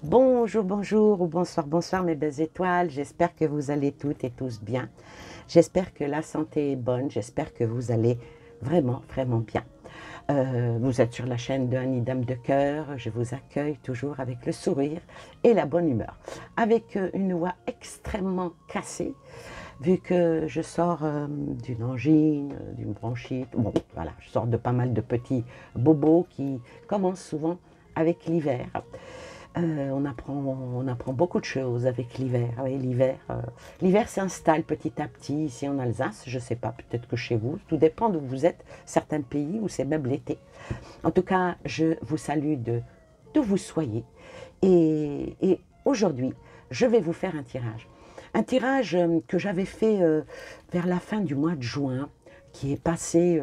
Bonjour, bonjour ou bonsoir, bonsoir mes belles étoiles. J'espère que vous allez toutes et tous bien. J'espère que la santé est bonne. J'espère que vous allez vraiment, vraiment bien. Vous êtes sur la chaîne de Annie Dame de Cœur. Je vous accueille toujours avec le sourire et la bonne humeur. Avec une voix extrêmement cassée, vu que je sors d'une angine, d'une bronchite. Bon, voilà, je sors de pas mal de petits bobos qui commencent souvent avec l'hiver. On apprend beaucoup de choses avec l'hiver. Oui, l'hiver s'installe petit à petit ici en Alsace. Je ne sais pas, peut-être que chez vous, tout dépend d'où vous êtes. Certains pays où c'est même l'été. En tout cas, je vous salue d'où vous soyez. Et aujourd'hui, je vais vous faire un tirage. Un tirage que j'avais fait vers la fin du mois de juin, qui est passé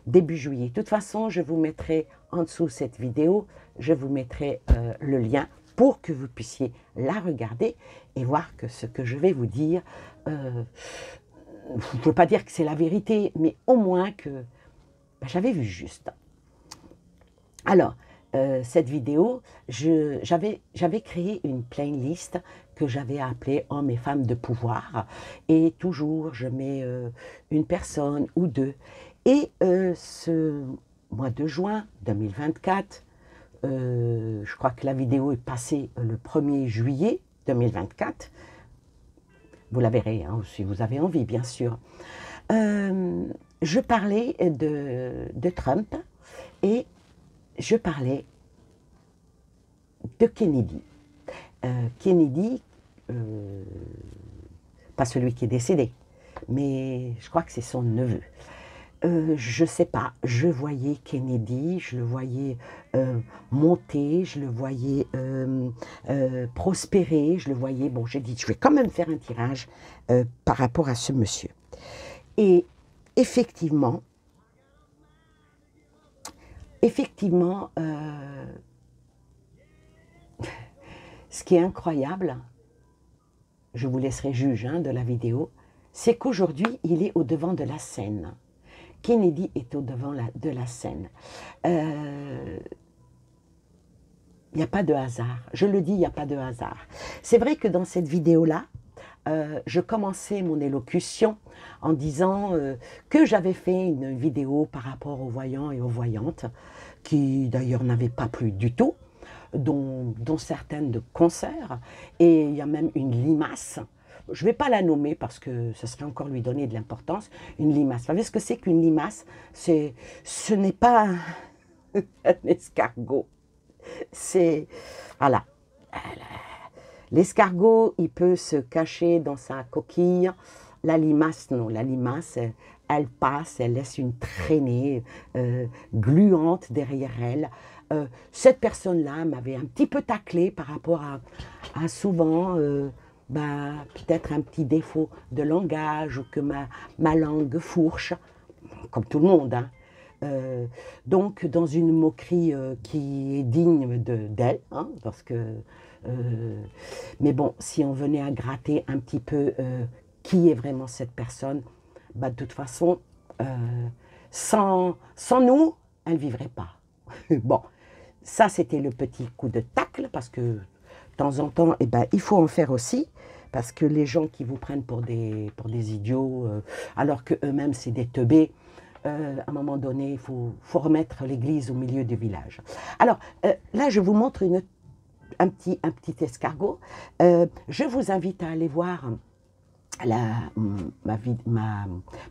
début juillet. De toute façon, je vous mettrai en dessous cette vidéo, je vous mettrai le lien pour que vous puissiez la regarder et voir que ce que je vais vous dire, je ne veux pas dire que c'est la vérité, mais au moins que j'avais vu juste. Alors, cette vidéo, j'avais créé une playlist que j'avais appelée Hommes et femmes de pouvoir. Et toujours, je mets une personne ou deux. Et ce mois de juin 2024, je crois que la vidéo est passée le 1er juillet 2024. Vous la verrez, hein, si vous avez envie, bien sûr. Je parlais de Trump et je parlais de Kennedy. Kennedy, pas celui qui est décédé, mais je crois que c'est son neveu. Je ne sais pas, je voyais Kennedy, je le voyais monter, je le voyais prospérer, je le voyais, bon j'ai dit je vais quand même faire un tirage par rapport à ce monsieur. Et effectivement, ce qui est incroyable, je vous laisserai juge hein, de la vidéo, c'est qu'aujourd'hui, il est au devant de la scène. Kennedy est au devant de la scène. Il n'y a pas de hasard. Je le dis, il n'y a pas de hasard. C'est vrai que dans cette vidéo-là, je commençais mon élocution en disant que j'avais fait une vidéo par rapport aux voyants et aux voyantes, qui d'ailleurs n'avaient pas plu du tout, dont certaines de concert, et il y a même une limace. Je ne vais pas la nommer parce que ce serait encore lui donner de l'importance. Une limace. Vous savez ce que c'est qu'une limace? Ce n'est pas un escargot. C'est... Voilà. L'escargot, il peut se cacher dans sa coquille. La limace, non. La limace, elle passe, elle laisse une traînée gluante derrière elle. Cette personne-là m'avait un petit peu taclé par rapport à souvent, peut-être un petit défaut de langage ou que ma langue fourche, comme tout le monde, hein. Donc, dans une moquerie qui est digne d'elle, hein, parce que... mais bon, si on venait à gratter un petit peu qui est vraiment cette personne, de toute façon, sans nous, elle ne vivrait pas. Bon, ça c'était le petit coup de tacle, parce que de temps en temps, il faut en faire aussi, parce que les gens qui vous prennent pour des idiots, alors qu'eux-mêmes c'est des teubés, à un moment donné, il faut remettre l'église au milieu du village. Alors, là, je vous montre un petit escargot. Je vous invite à aller voir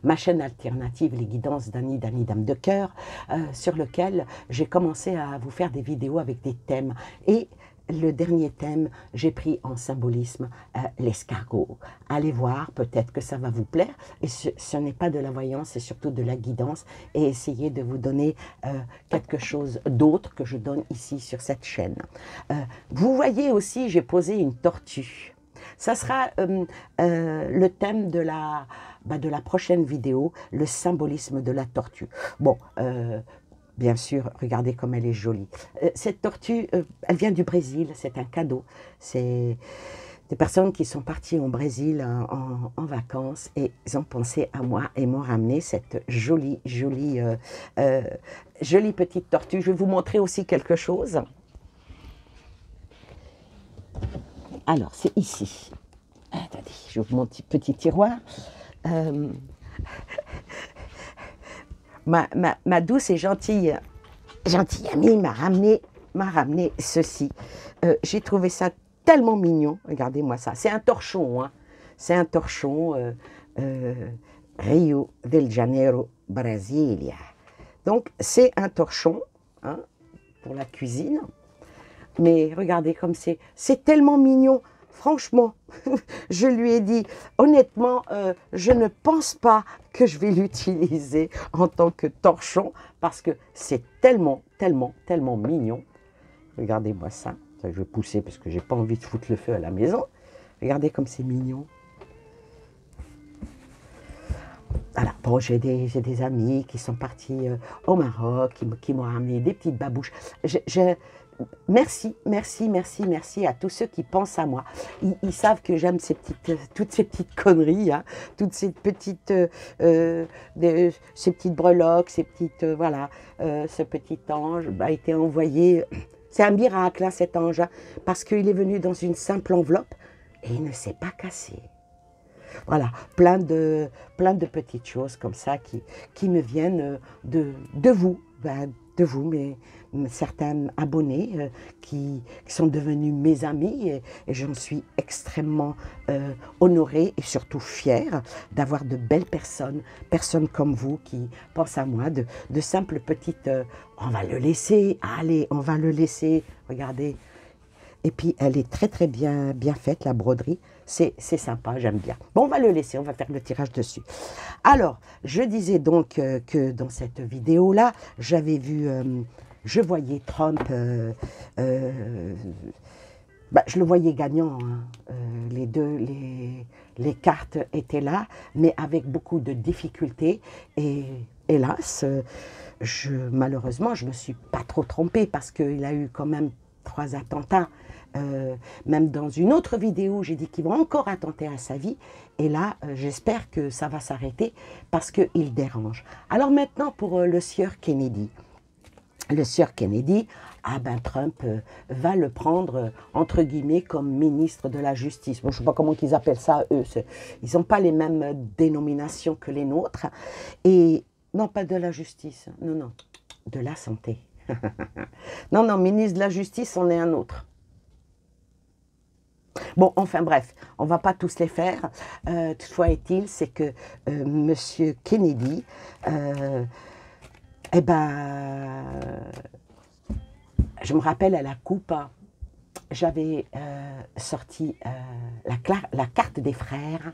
ma chaîne alternative, les guidances d'Annie Dame de Cœur, sur lequel j'ai commencé à vous faire des vidéos avec des thèmes. Et le dernier thème, j'ai pris en symbolisme l'escargot. Allez voir, peut-être que ça va vous plaire. Et ce n'est pas de la voyance, c'est surtout de la guidance. Et essayez de vous donner quelque chose d'autre que je donne ici sur cette chaîne. Vous voyez aussi, j'ai posé une tortue. Ça sera le thème de la prochaine vidéo, le symbolisme de la tortue. Bon, bien sûr, regardez comme elle est jolie. Cette tortue, elle vient du Brésil, c'est un cadeau. C'est des personnes qui sont parties au Brésil en vacances et ils ont pensé à moi et m'ont ramené cette jolie petite tortue. Je vais vous montrer aussi quelque chose. Alors, c'est ici. Attendez, j'ouvre mon petit tiroir. Ma douce et gentille amie m'a ramené ceci. J'ai trouvé ça tellement mignon. Regardez-moi ça. C'est un torchon. Hein. C'est un torchon Rio de Janeiro, Brasilia. Donc, c'est un torchon hein, pour la cuisine. Mais regardez comme c'est tellement mignon. Franchement, je lui ai dit, honnêtement, je ne pense pas que je vais l'utiliser en tant que torchon parce que c'est tellement, tellement, tellement mignon. Regardez-moi ça. Je vais pousser parce que j'ai pas envie de foutre le feu à la maison. Regardez comme c'est mignon. Voilà, bon, j'ai des amis qui sont partis au Maroc, qui m'ont ramené des petites babouches. Merci à tous ceux qui pensent à moi. Ils savent que j'aime toutes ces petites conneries, hein, toutes ces petites, ces petites breloques, ces petites, voilà. Ce petit ange a été envoyé. C'est un miracle, hein, cet ange, hein, parce qu'il est venu dans une simple enveloppe et il ne s'est pas cassé. Voilà, plein de petites choses comme ça qui me viennent de vous, de vous, certains abonnés qui sont devenus mes amis et j'en suis extrêmement honorée et surtout fière d'avoir de belles personnes comme vous qui pensent à moi, de simples petites, on va le laisser, allez, on va le laisser, regardez. Et puis, elle est très, très bien faite, la broderie. C'est sympa, j'aime bien. Bon, on va le laisser, on va faire le tirage dessus. Alors, je disais donc que dans cette vidéo-là, j'avais vu, je voyais Trump, je le voyais gagnant. Hein. Les cartes étaient là, mais avec beaucoup de difficultés. Et hélas, malheureusement, je ne me suis pas trop trompée parce qu'il a eu quand même 3 attentats. Même dans une autre vidéo, j'ai dit qu'ils vont encore attenter à sa vie. Et là, j'espère que ça va s'arrêter parce qu'il dérange. Alors maintenant, pour le sieur Kennedy. Le sieur Kennedy, ah ben Trump va le prendre, entre guillemets, comme ministre de la Justice. Bon, je ne sais pas comment ils appellent ça, eux. Ils n'ont pas les mêmes dénominations que les nôtres. Et non, pas de la Justice. Non, non, de la Santé. Non, non, ministre de la Justice, on est un autre. Bon, enfin bref, on ne va pas tous les faire. Toutefois est-il, c'est que Monsieur Kennedy, eh ben, je me rappelle à la coupe, j'avais sorti la carte des frères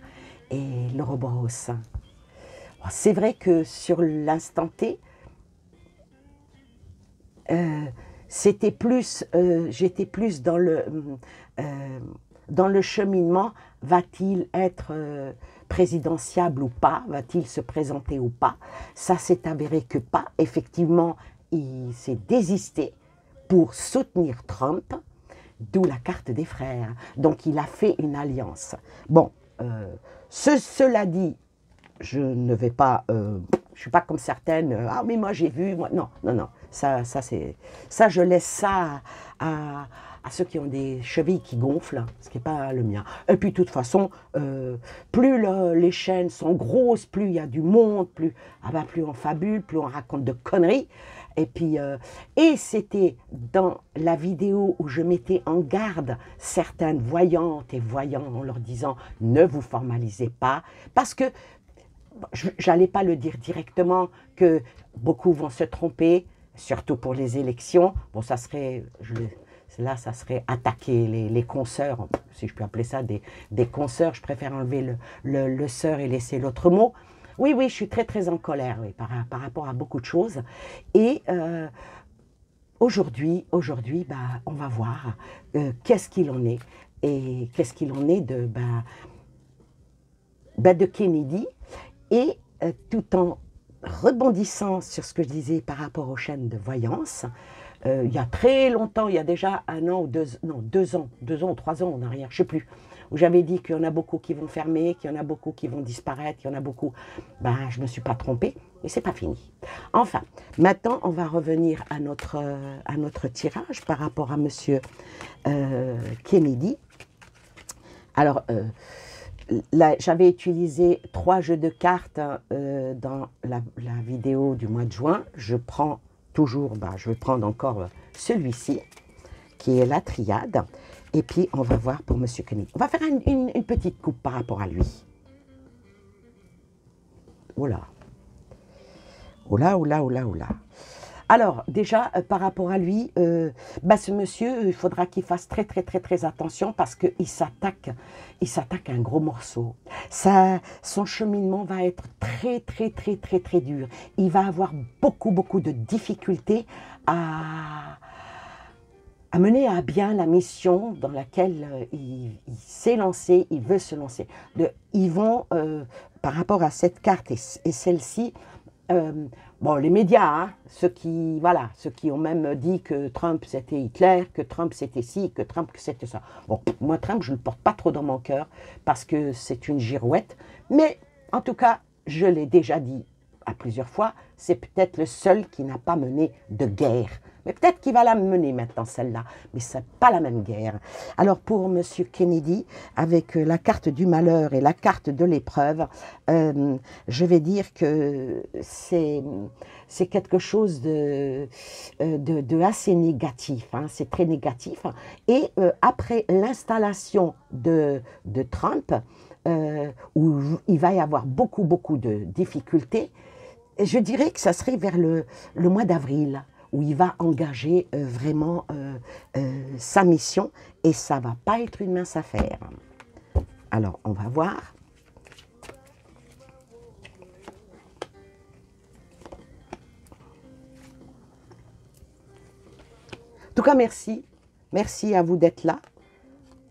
et l'Ouroboros. C'est vrai que sur l'instant T, j'étais plus dans le cheminement, va-t-il être présidentiable ou pas, va-t-il se présenter ou pas. Ça s'est avéré que pas, effectivement, il s'est désisté pour soutenir Trump, d'où la carte des frères. Donc il a fait une alliance. Bon, cela dit, je ne vais pas, je ne suis pas comme certaines, ah mais moi j'ai vu, moi, non, non, non, ça je laisse ça à ceux qui ont des chevilles qui gonflent, ce qui n'est pas le mien. Et puis de toute façon, plus les chaînes sont grosses, plus il y a du monde, plus on fabule, plus on raconte de conneries. Et puis, et c'était dans la vidéo où je mettais en garde certaines voyantes et voyants en leur disant « ne vous formalisez pas » parce que j'allais pas le dire directement que beaucoup vont se tromper, surtout pour les élections. Bon, ça serait, là, ça serait attaquer les consoeurs, si je peux appeler ça des consoeurs. Je préfère enlever le sœur et laisser l'autre mot. Oui, oui, je suis très, très en colère oui, par rapport à beaucoup de choses. Et aujourd'hui, bah, on va voir qu'est-ce qu'il en est. Et qu'est-ce qu'il en est de Kennedy. Et tout en rebondissant sur ce que je disais par rapport aux chaînes de voyance, il y a très longtemps, il y a déjà 1 an ou 2 ans ou 3 ans en arrière, je ne sais plus, où j'avais dit qu'il y en a beaucoup qui vont fermer, qu'il y en a beaucoup qui vont disparaître, qu'il y en a beaucoup, ben, je ne me suis pas trompée, et ce n'est pas fini. Enfin, maintenant, on va revenir à notre tirage par rapport à M. Kennedy. Alors, là, j'avais utilisé 3 jeux de cartes dans la vidéo du mois de juin. Je prends toujours, je vais prendre encore celui-ci, qui est la triade. Et puis, on va voir pour Monsieur Kennedy. On va faire une petite coupe par rapport à lui. Oula. Oula, oula, oula, oula. Alors, déjà, par rapport à lui, ce monsieur, il faudra qu'il fasse très, très, très, très attention parce qu'il s'attaque à un gros morceau. Son cheminement va être très, très, très, très, très dur. Il va avoir beaucoup, beaucoup de difficultés à mener à bien la mission dans laquelle il s'est lancé, il veut se lancer. Ils vont, par rapport à cette carte et celle-ci, bon, les médias, hein, ceux qui ont même dit que Trump c'était Hitler, que Trump c'était ci, que Trump c'était ça. Bon, moi Trump je ne le porte pas trop dans mon cœur parce que c'est une girouette, mais en tout cas, je l'ai déjà dit à plusieurs fois, c'est peut-être le seul qui n'a pas mené de guerre. Mais peut-être qu'il va la mener maintenant, celle-là. Mais ce n'est pas la même guerre. Alors, pour M. Kennedy, avec la carte du malheur et la carte de l'épreuve, je vais dire que c'est quelque chose de assez négatif. Hein, c'est très négatif. Et après l'installation de Trump, où il va y avoir beaucoup, beaucoup de difficultés, je dirais que ça serait vers le mois d'avril, où il va engager vraiment sa mission, et ça ne va pas être une mince affaire. Alors, on va voir. En tout cas, merci. Merci à vous d'être là.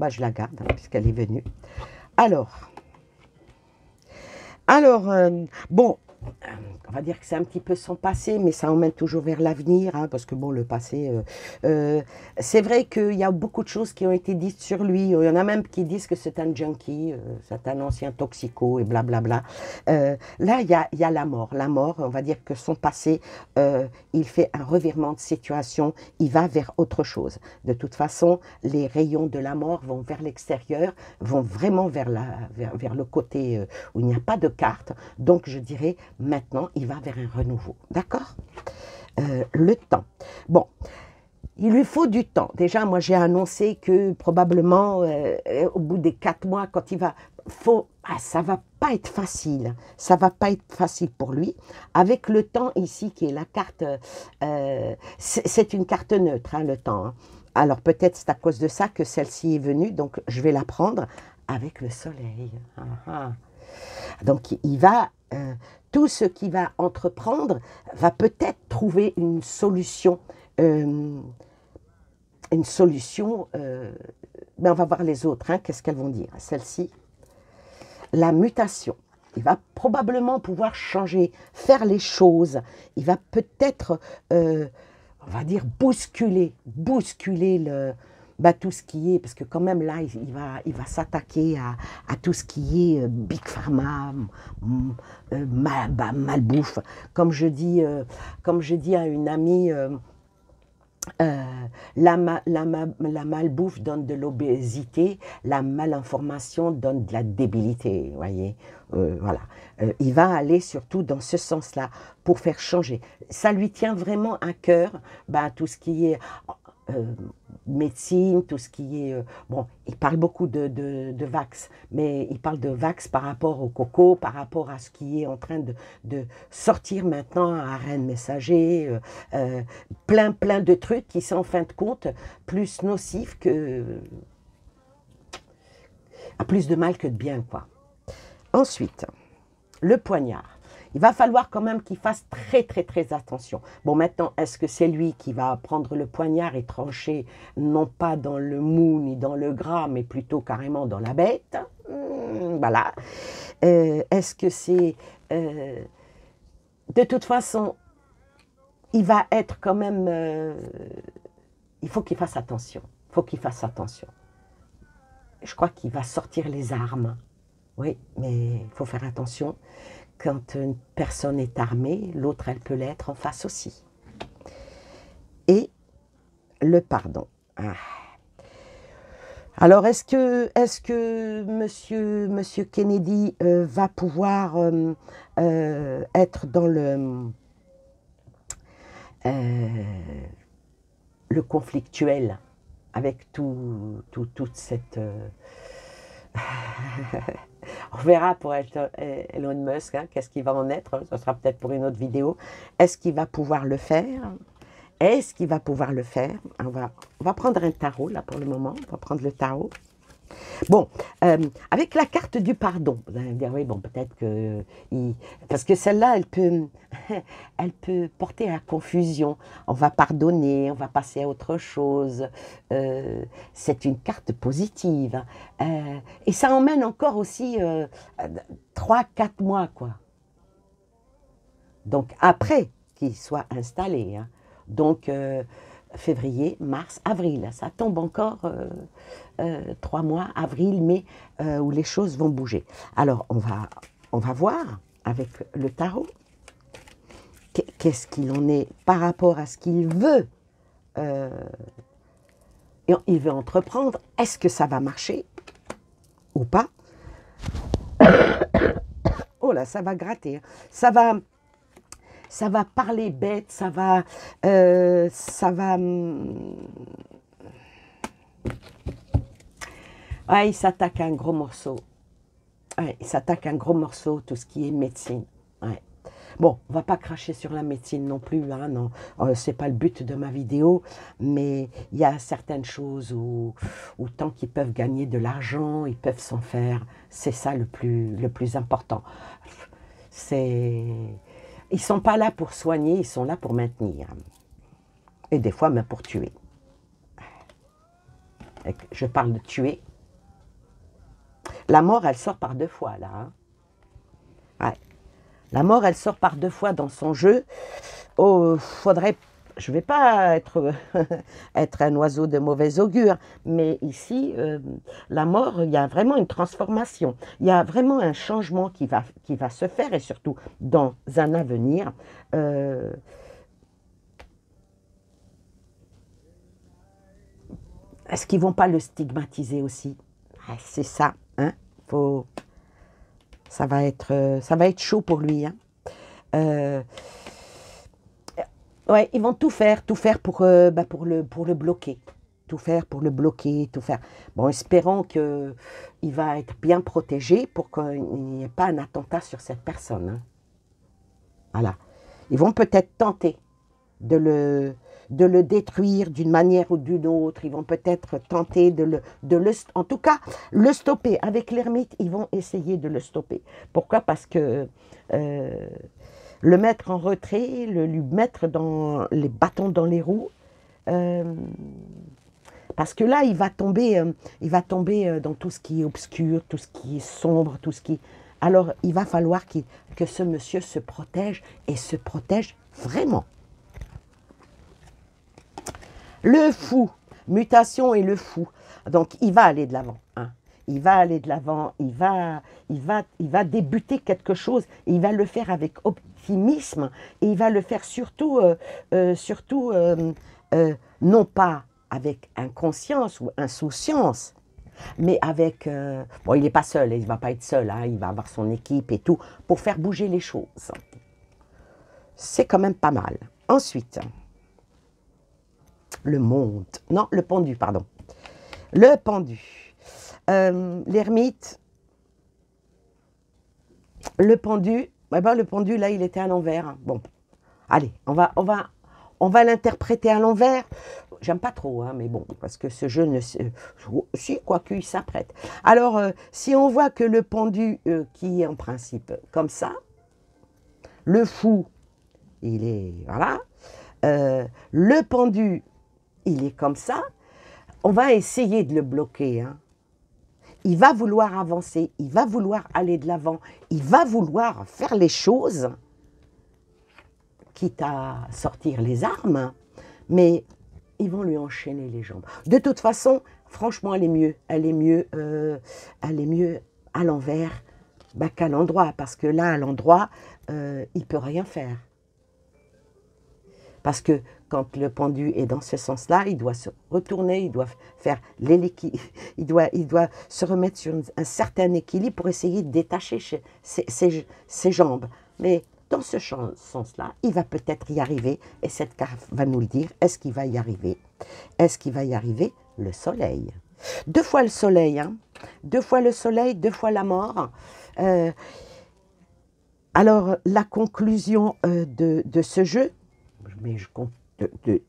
Je la garde, hein, puisqu'elle est venue. Alors bon, on va dire que c'est un petit peu son passé, mais ça emmène toujours vers l'avenir, hein, parce que bon, le passé, c'est vrai qu'il y a beaucoup de choses qui ont été dites sur lui. Il y en a même qui disent que c'est un junkie, c'est un ancien toxico et blablabla. Là, il y a la mort. La mort, on va dire que son passé, il fait un revirement de situation, il va vers autre chose. De toute façon, les rayons de la mort vont vers l'extérieur, vont vraiment vers le côté où il n'y a pas de carte. Donc, je dirais, maintenant, il va vers un renouveau. D'accord? Le temps. Bon, il lui faut du temps. Déjà, moi, j'ai annoncé que probablement, au bout des 4 mois, quand il va... ça va pas être facile. Ça va pas être facile pour lui. Avec le temps ici, qui est la carte... c'est une carte neutre, hein, le temps. Hein. Alors, peut-être c'est à cause de ça que celle-ci est venue. Donc, je vais la prendre avec le soleil. Donc, il va... tout ce qu'il va entreprendre va peut-être trouver une solution. On va voir les autres, hein, qu'est-ce qu'elles vont dire. Celle-ci, la mutation. Il va probablement pouvoir changer, faire les choses. Il va peut-être, on va dire, bousculer tout ce qui est, parce que quand même là, il va s'attaquer à tout ce qui est Big Pharma, malbouffe. Comme je dis à une amie, la malbouffe donne de l'obésité, la malinformation donne de la débilité, voyez. Voilà. Il va aller surtout dans ce sens-là pour faire changer. Ça lui tient vraiment à cœur, tout ce qui est... médecine, tout ce qui est... bon, il parle beaucoup de vax, mais il parle de vax par rapport au coco, par rapport à ce qui est en train de sortir maintenant à Rennes Messager, plein de trucs qui sont en fin de compte plus nocifs à plus de mal que de bien, quoi. Ensuite, le poignard. Il va falloir quand même qu'il fasse très, très, très attention. Bon, maintenant, est-ce que c'est lui qui va prendre le poignard et trancher, non pas dans le mou ni dans le gras, mais plutôt carrément dans la bête? Voilà. Est-ce que c'est... de toute façon, il va être quand même... il faut qu'il fasse attention. Il faut qu'il fasse attention. Je crois qu'il va sortir les armes. Oui, mais il faut faire attention. Quand une personne est armée, l'autre, elle peut l'être en face aussi. Et le pardon. Alors, est-ce que monsieur Kennedy va pouvoir être dans le conflictuel avec toute cette... On verra pour Elon Musk, hein, qu'est-ce qu'il va en être, ce sera peut-être pour une autre vidéo. Est-ce qu'il va pouvoir le faire? Est-ce qu'il va pouvoir le faire? On va prendre un tarot, là, pour le moment. On va prendre le tarot. Bon, avec la carte du pardon, vous allez me dire, oui, bon, peut-être que... Parce que celle-là, elle peut porter à confusion. On va pardonner, on va passer à autre chose. C'est une carte positive. Et ça emmène encore aussi 3-4 mois, quoi. Donc, après qu'il soit installé, hein. Donc, février, mars, avril, ça tombe encore 3 mois, avril, mai, où les choses vont bouger. Alors, on va voir avec le tarot, qu'est-ce qu'il en est par rapport à ce qu'il veut, il veut entreprendre. Est-ce que ça va marcher ou pas? Oh là, ça va gratter, hein. Ça va parler bête, ça va... Ouais, il s'attaque à un gros morceau. Ouais, il s'attaque à un gros morceau, tout ce qui est médecine. Ouais. Bon, on ne va pas cracher sur la médecine non plus, hein, non. Ce n'est pas le but de ma vidéo, mais il y a certaines choses où tant qu'ils peuvent gagner de l'argent, ils peuvent s'en faire. C'est ça le plus important. Ils ne sont pas là pour soigner, ils sont là pour maintenir. Et des fois, même pour tuer. Je parle de tuer. La mort, elle sort par 2 fois, là. Hein. Ouais. La mort, elle sort par 2 fois dans son jeu. Oh, faudrait... Je ne vais pas être, être un oiseau de mauvais augure, mais ici, la mort, il y a vraiment une transformation. Il y a vraiment un changement qui va se faire, et surtout dans un avenir. Est-ce qu'ils ne vont pas le stigmatiser aussi? C'est ça, hein? Ça va être chaud pour lui. Hein? Ouais, ils vont tout faire pour le bloquer. Tout faire pour le bloquer, tout faire. Bon, espérons qu'il va être bien protégé pour qu'il n'y ait pas un attentat sur cette personne. Hein. Voilà. Ils vont peut-être tenter de le détruire d'une manière ou d'une autre. Ils vont peut-être tenter en tout cas, le stopper. Avec l'ermite, ils vont essayer de le stopper. Pourquoi? Parce que le mettre en retrait, lui mettre les bâtons dans les roues, parce que là, il va tomber dans tout ce qui est obscur, tout ce qui est sombre, tout ce qui... Alors, il va falloir que ce monsieur se protège, et se protège vraiment. Le fou, mutation et le fou. Donc, il va aller de l'avant. Hein. Il va aller de l'avant, il va débuter quelque chose, et il va le faire avec optimisme, et il va le faire surtout non pas avec inconscience ou insouciance, mais avec... bon, il n'est pas seul, il ne va pas être seul, hein, il va avoir son équipe et tout, pour faire bouger les choses. C'est quand même pas mal. Ensuite, le monde... Non, le pendu, pardon. Le pendu. L'ermite, le pendu, eh ben, le pendu, là, il était à l'envers. Bon, allez, on va l'interpréter à l'envers. J'aime pas trop, hein, mais bon, parce que ce jeu ne... Si, quoique, il s'apprête. Alors, si on voit que le pendu, qui est en principe comme ça, le fou, il est... Voilà. Le pendu, il est comme ça. On va essayer de le bloquer, hein. Il va vouloir avancer, il va vouloir aller de l'avant, il va vouloir faire les choses, quitte à sortir les armes, mais ils vont lui enchaîner les jambes. De toute façon, franchement, elle est mieux à l'envers qu'à l'endroit, parce que là, à l'endroit, il ne peut rien faire. Parce que quand le pendu est dans ce sens-là, il doit se retourner, il doit faire l'équilibre, il doit se remettre sur un certain équilibre pour essayer de détacher ses jambes. Mais dans ce sens-là, il va peut-être y arriver, et cette carte va nous le dire. Est-ce qu'il va y arriver? Est-ce qu'il va y arriver? Le soleil. 2 fois le soleil, hein? 2 fois le soleil, 2 fois la mort. Alors, la conclusion de ce jeu, mais je compte de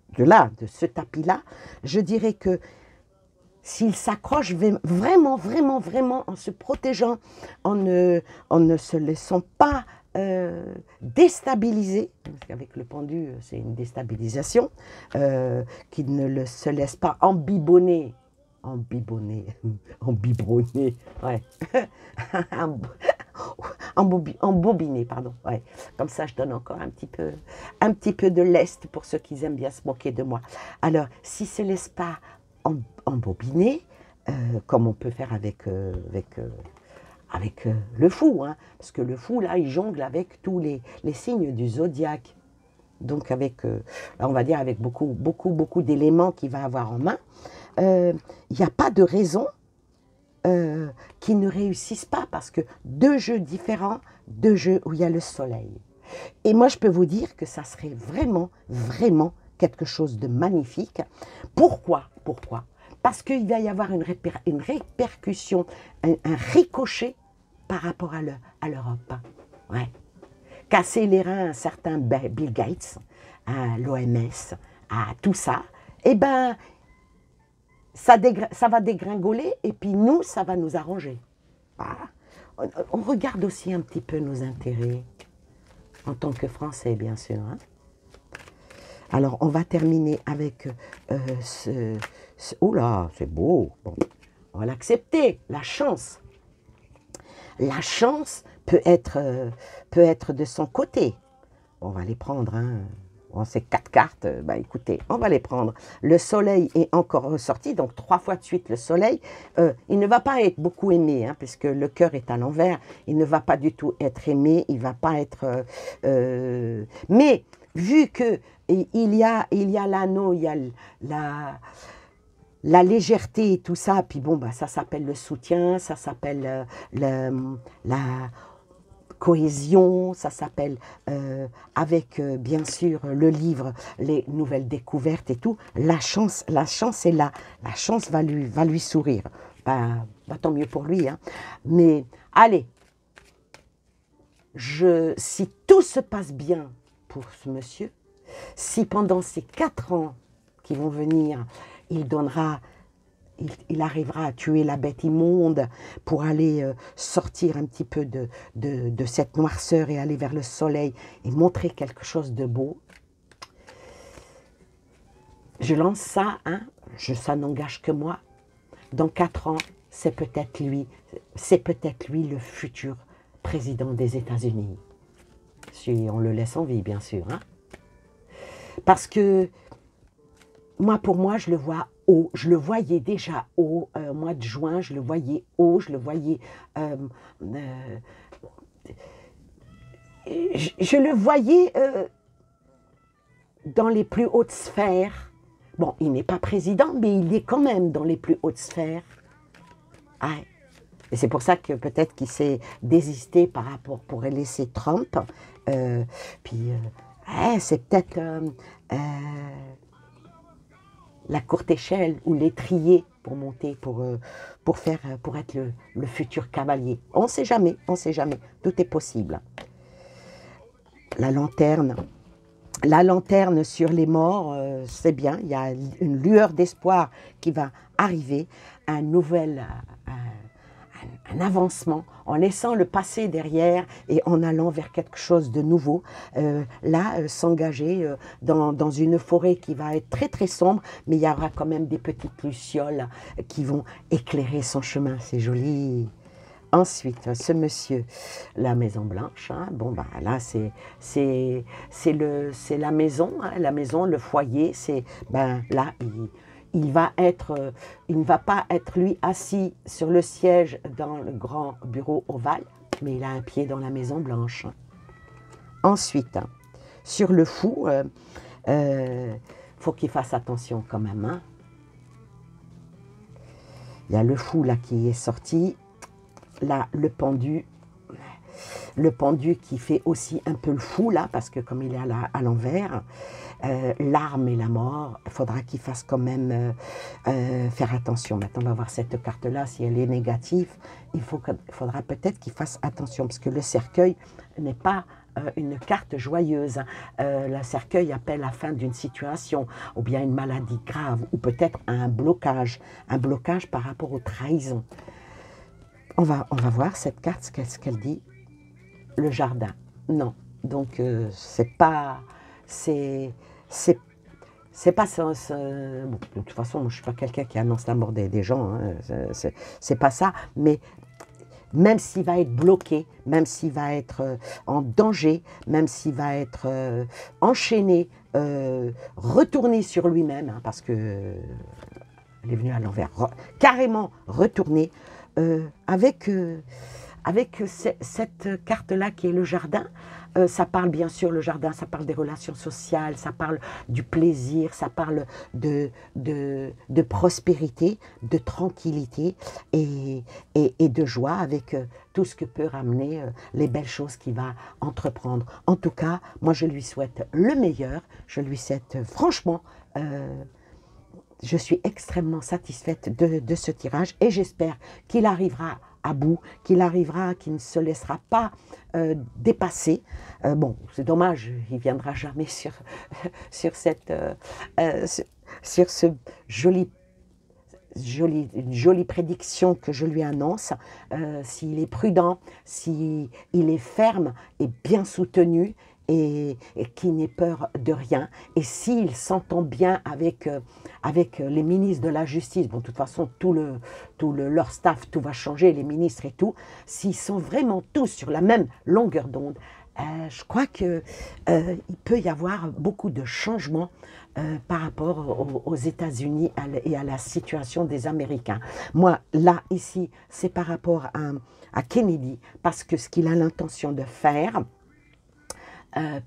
ce tapis-là, je dirais que s'il s'accroche vraiment, vraiment, vraiment en se protégeant, en ne se laissant pas déstabiliser, parce qu'avec le pendu, c'est une déstabilisation, qu'il ne se laisse pas embibonner, ouais, embobiner, pardon, ouais. Comme ça je donne encore un petit peu de lest pour ceux qui aiment bien se moquer de moi. Alors, s'il ne se laisse pas embobiner, comme on peut faire avec le fou, hein, parce que le fou, là, il jongle avec tous les signes du zodiaque. Donc, avec, on va dire, avec beaucoup d'éléments qu'il va avoir en main, il n'y a pas de raison qu'ils ne réussissent pas, parce que 2 jeux différents, 2 jeux où il y a le soleil. Et moi, je peux vous dire que ça serait vraiment, vraiment quelque chose de magnifique. Pourquoi? Parce qu'il va y avoir une répercussion, un ricochet par rapport à l'Europe. Ouais. Casser les reins à un certain Bill Gates, à l'OMS, à tout ça, eh ben, ça va dégringoler, et puis nous, ça va nous arranger. Voilà. On regarde aussi un petit peu nos intérêts, en tant que Français, bien sûr. Hein. Alors, on va terminer avec oh là, c'est beau. Bon, on va l'accepter, la chance. La chance peut être de son côté. On va les prendre, hein. Bon, ces 4 cartes, bah écoutez, on va les prendre. Le soleil est encore ressorti, donc 3 fois de suite le soleil. Il ne va pas être beaucoup aimé, hein, puisque le cœur est à l'envers. Il ne va pas du tout être aimé, il ne va pas être... mais, vu que il y a l'anneau, il y a la légèreté et tout ça, puis bon, bah, ça s'appelle le soutien, ça s'appelle la cohésion, ça s'appelle, avec bien sûr le livre, les nouvelles découvertes et tout, la chance est là, la chance va lui sourire. Bah, tant mieux pour lui, hein. Mais allez, si tout se passe bien pour ce monsieur, si pendant ces 4 ans qui vont venir, il arrivera à tuer la bête immonde pour aller sortir un petit peu de cette noirceur et aller vers le soleil et montrer quelque chose de beau. Je lance ça, hein, ça n'engage que moi. Dans 4 ans, c'est peut-être lui le futur président des États-Unis. Si on le laisse en vie, bien sûr. Hein. Parce que pour moi, je le vois haut. Je le voyais déjà haut, au mois de juin, je le voyais haut, je le voyais... je le voyais dans les plus hautes sphères. Bon, il n'est pas président, mais il est quand même dans les plus hautes sphères. Ouais. Et c'est pour ça que peut-être qu'il s'est désisté par rapport pour laisser Trump. C'est peut-être la courte échelle ou l'étrier pour monter, pour être le futur cavalier. On ne sait jamais, tout est possible. La lanterne sur les morts, c'est bien, il y a une lueur d'espoir qui va arriver, un avancement, en laissant le passé derrière et en allant vers quelque chose de nouveau. S'engager dans une forêt qui va être très très sombre, mais il y aura quand même des petites lucioles qui vont éclairer son chemin. C'est joli. Ensuite, ce monsieur, la Maison Blanche, hein, bon bah là c'est la maison, hein, le foyer, c'est là il ne va pas être lui assis sur le siège dans le grand bureau ovale, mais il a un pied dans la Maison Blanche. Ensuite, sur le fou, Faut qu'il fasse attention quand même. Hein. Il y a le fou là qui est sorti. Là, le pendu qui fait aussi un peu le fou là, parce que comme il est à l'envers, l'arme et la mort, il faudra qu'il fasse quand même faire attention. Maintenant, on va voir cette carte-là, si elle est négative, il faudra peut-être qu'il fasse attention, parce que le cercueil n'est pas une carte joyeuse. Le cercueil appelle la fin d'une situation, ou bien une maladie grave, ou peut-être un blocage par rapport aux trahisons. On va voir cette carte, ce qu'elle dit. Le jardin, non. Donc, c'est pas ça. Bon, de toute façon, moi, je ne suis pas quelqu'un qui annonce la mort des gens. Hein, c'est pas ça. Mais même s'il va être bloqué, même s'il va être en danger, même s'il va être enchaîné, retourné sur lui-même, hein, parce que elle est venue à l'envers, carrément retourné, avec cette carte-là qui est le jardin. Ça parle bien sûr, le jardin, ça parle des relations sociales, ça parle du plaisir, ça parle de prospérité, de tranquillité et de joie avec tout ce que peut ramener les belles choses qu'il va entreprendre. En tout cas, moi je lui souhaite le meilleur, je lui souhaite franchement... je suis extrêmement satisfaite de ce tirage et j'espère qu'il arrivera à bout, qu'il ne se laissera pas dépasser. Bon, c'est dommage, il ne viendra jamais sur ce jolie prédiction que je lui annonce. S'il est prudent, s'il est ferme et bien soutenu, et qui n'ait peur de rien, et s'il s'entend bien avec les ministres de la justice, bon, de toute façon, leur staff, tout va changer, les ministres et tout, s'ils sont vraiment tous sur la même longueur d'onde, je crois qu'il peut y avoir beaucoup de changements par rapport aux États-Unis et à la situation des Américains. Moi, là, ici, c'est par rapport à Kennedy, parce que ce qu'il a l'intention de faire,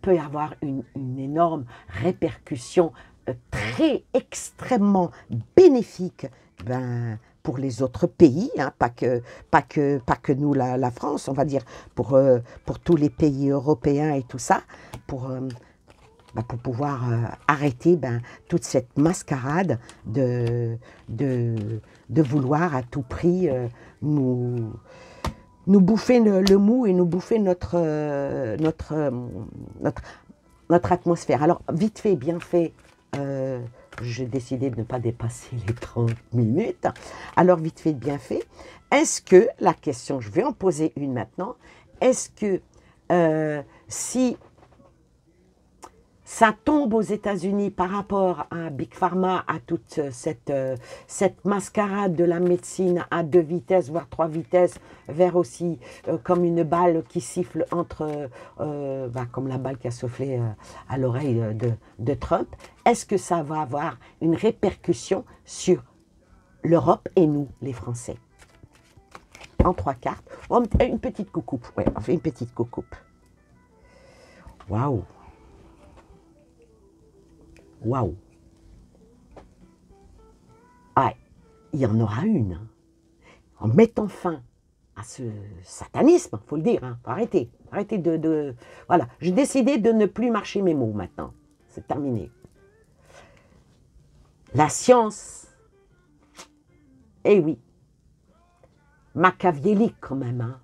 peut y avoir une énorme répercussion extrêmement bénéfique pour les autres pays, hein, pas que nous, la France, on va dire, pour tous les pays européens et tout ça, pour pouvoir arrêter toute cette mascarade de vouloir à tout prix nous bouffer le mou et nous bouffer notre atmosphère. Alors, vite fait, bien fait, j'ai décidé de ne pas dépasser les 30 minutes. Alors, vite fait, bien fait, est-ce que, la question, je vais en poser une maintenant, est-ce que si ça tombe aux États-Unis par rapport à Big Pharma, à toute cette mascarade de la médecine à 2 vitesses, voire 3 vitesses, vers aussi comme une balle qui siffle comme la balle qui a soufflé à l'oreille de Trump, est-ce que ça va avoir une répercussion sur l'Europe et nous, les Français? En 3 cartes, une petite coucoupe, ouais, on fait une petite coucoupe. Waouh! Waouh! Ah, il y en aura une. Hein. En mettant fin à ce satanisme, il faut le dire, hein, arrêtez de... Voilà, j'ai décidé de ne plus marcher mes mots maintenant. C'est terminé. La science, eh oui, machiavélique quand même, hein.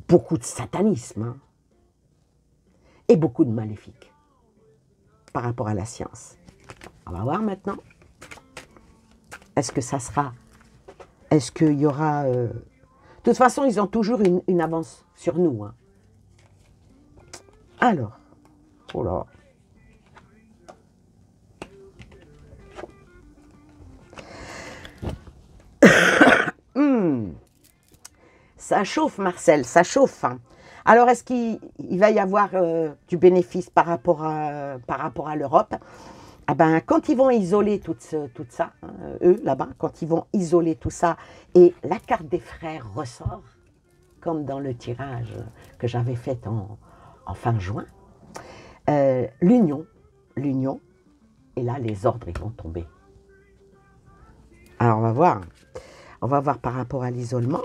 Beaucoup de satanisme, hein. Et beaucoup de maléfique par rapport à la science. On va voir maintenant. Est-ce que ça sera... Est-ce qu'il y aura... De toute façon, ils ont toujours une avance sur nous. Hein. Alors. Oh là. Ça chauffe, Marcel, ça chauffe. Hein. Alors, est-ce qu'il va y avoir du bénéfice par rapport à l'Europe? Ah ben, quand ils vont isoler tout ça, hein, eux, là-bas, quand ils vont isoler tout ça, et la carte des frères ressort, comme dans le tirage que j'avais fait en fin juin, l'union, l'union, et là, les ordres, ils vont tomber. Alors, on va voir. On va voir par rapport à l'isolement.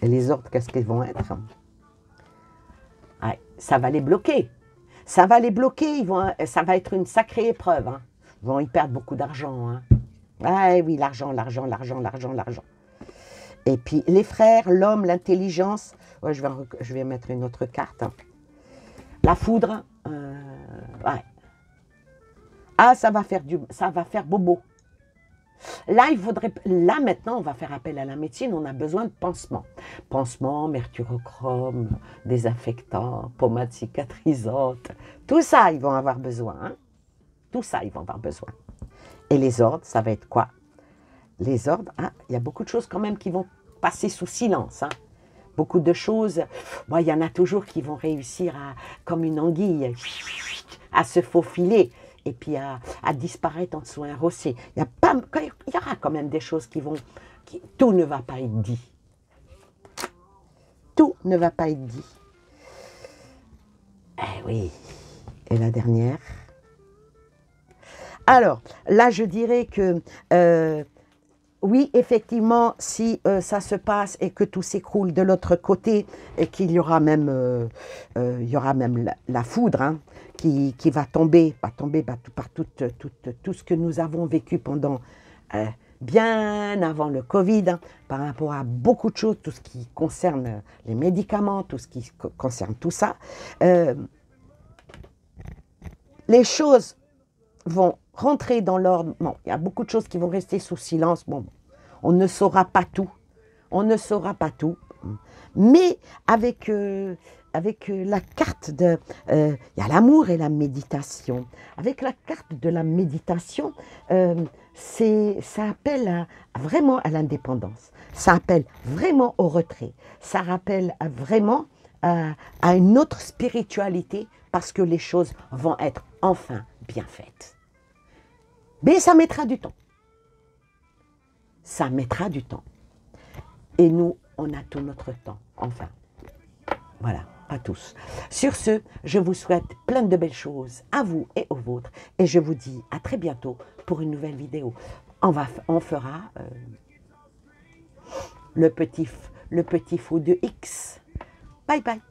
Et les ordres, qu'est-ce qu'ils vont être? Ouais, ça va les bloquer. Ça va les bloquer. Ça va être une sacrée épreuve. Hein. Ils vont y perdre beaucoup d'argent. Hein. Ah oui, l'argent. Et puis, les frères, l'homme, l'intelligence. Ouais, je vais mettre une autre carte. Hein. La foudre. Ouais. Ah, ça va faire bobo. Là, maintenant, on va faire appel à la médecine, on a besoin de pansements. Pansements, mercurochrome, désinfectants, pommades cicatrisantes. Tout ça, ils vont avoir besoin. Hein. Tout ça, ils vont avoir besoin. Et les ordres, ça va être quoi? Les ordres, il y a beaucoup de choses quand même qui vont passer sous silence. Hein. Beaucoup de choses. Bon, il y en a toujours qui vont réussir comme une anguille, à se faufiler. Et puis à disparaître en dessous un rocher. Il y aura quand même des choses tout ne va pas être dit. Tout ne va pas être dit. Eh oui. Et la dernière. Alors, là, je dirais que, oui, effectivement, si ça se passe et que tout s'écroule de l'autre côté et qu'il y aura même, la foudre, hein, qui va tomber par tout ce que nous avons vécu pendant bien avant le Covid, hein, par rapport à beaucoup de choses, tout ce qui concerne les médicaments, tout ce qui concerne tout ça. Les choses vont rentrer dans l'ordre. Bon, il y a beaucoup de choses qui vont rester sous silence. Bon, on ne saura pas tout. On ne saura pas tout. Mais avec la carte de... il y a l'amour et la méditation. Avec la carte de la méditation, ça appelle vraiment à l'indépendance. Ça appelle vraiment au retrait. Ça rappelle vraiment à une autre spiritualité parce que les choses vont être enfin bien faites. Mais ça mettra du temps. Ça mettra du temps. Et nous, on a tout notre temps, enfin. Voilà, pas tous. Sur ce, je vous souhaite plein de belles choses à vous et aux vôtres. Et je vous dis à très bientôt pour une nouvelle vidéo. On fera le petit fou de X. Bye bye.